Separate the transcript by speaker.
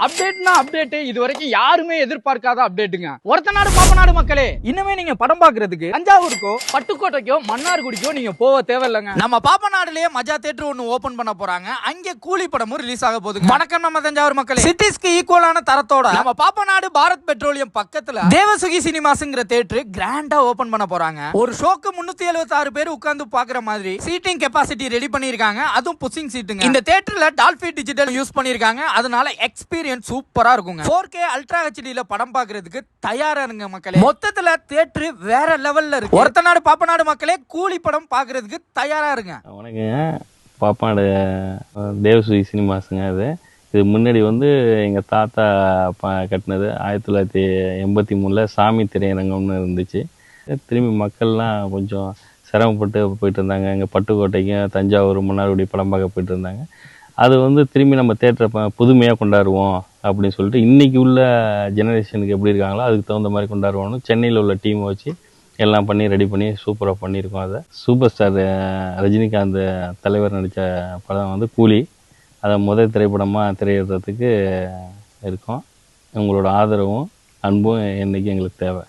Speaker 1: அப்டேட்னா update இது வரைக்கும் யாருமே எதிர்பார்க்காத அப்டேட்டுங்க. ஒருத்த நாடு பாப்ப நாடு மக்களே, இன்னுமே நீங்க படம் பாக்குறதுக்கு தஞ்சாவூருக்கோ பட்டுக்கோட்டைக்கோ மன்னார்குடிக்கோ நீங்க போக தேவையில்லைங்க. நம்ம பாப்ப நாடுலயே மஜா தியேட்டர் ஒன்னு ஓபன் பண்ண போறாங்க. அங்கே கூலி படமும் ரிலீஸ் ஆக போகுது. வணக்கம் நம்ம தஞ்சாவூர் மக்களே. சிட்டிஸ்க்கு ஈக்குவலான தரத்தோட நம்ம பாப்ப நாடு பாரத் பெட்ரோலியம் பக்கத்துல தேவசுகி சினிமாஸ்ங்கிற தியேட்டர் கிராண்டா ஓபன் பண்ண போறாங்க. ஒரு ஷோக்கு 376 பேர் உட்கார்ந்து பாக்குற மாதிரி சீட்டிங் கெபாசிட்டி ரெடி பண்ணிருக்காங்க. அதுவும் புஷிங் சீட்டுங்க. இந்த தியேட்டர்ல டால்பி டிஜிட்டல் யூஸ் பண்ணிருக்காங்க. அதனால எக்ஸ்பீரியன்ஸ் சூப்பரா இருக்குங்க. 4K அல்ட்ரா ஹெச்டில படம் பார்க்கிறதுக்கு தயாரா இருங்க மக்களே. மொத்தத்துல தியேட்டர் வேற லெவல்ல இருக்கு. ஒருத்த நாடு பாப்ப நாடு மக்களே, கூலி படம் பார்க்கிறதுக்கு தயாரா இருங்க.
Speaker 2: வணக்கங்க. பாப்பாடு தேவசுகி சினிமாஸுங்க. இது முன்னாடி எங்கள் தாத்தா கட்டினது 1983 சாமி திரையரங்கம்னு இருந்துச்சு. திரும்பி மக்கள்லாம் கொஞ்சம் சிரமப்பட்டு போயிட்டு இருந்தாங்க. இங்கே பட்டுக்கோட்டைக்கும் தஞ்சாவூர் மன்னார்குடி படம் பார்க்க போயிட்டு இருந்தாங்க. அது திரும்பி நம்ம தேட்டரை புதுமையாக கொண்டாடுவோம் அப்படின்னு சொல்லிட்டு இன்றைக்கி உள்ள ஜெனரேஷனுக்கு எப்படி இருக்காங்களோ அதுக்கு தகுந்த மாதிரி கொண்டாடுவோம்னு சென்னையில் உள்ள டீமை வச்சு எல்லாம் பண்ணி ரெடி பண்ணி சூப்பராக பண்ணியிருக்கோம். அதை சூப்பர் ஸ்டார் ரஜினிகாந்த் தலைவர் நடித்த படம் கூலி. அதை முதல் திரைப்படமாக திரையிடுறதுக்கு இருக்கோம். உங்களோட ஆதரவும் அன்பும் என்றைக்கு எங்களுக்கு தேவை.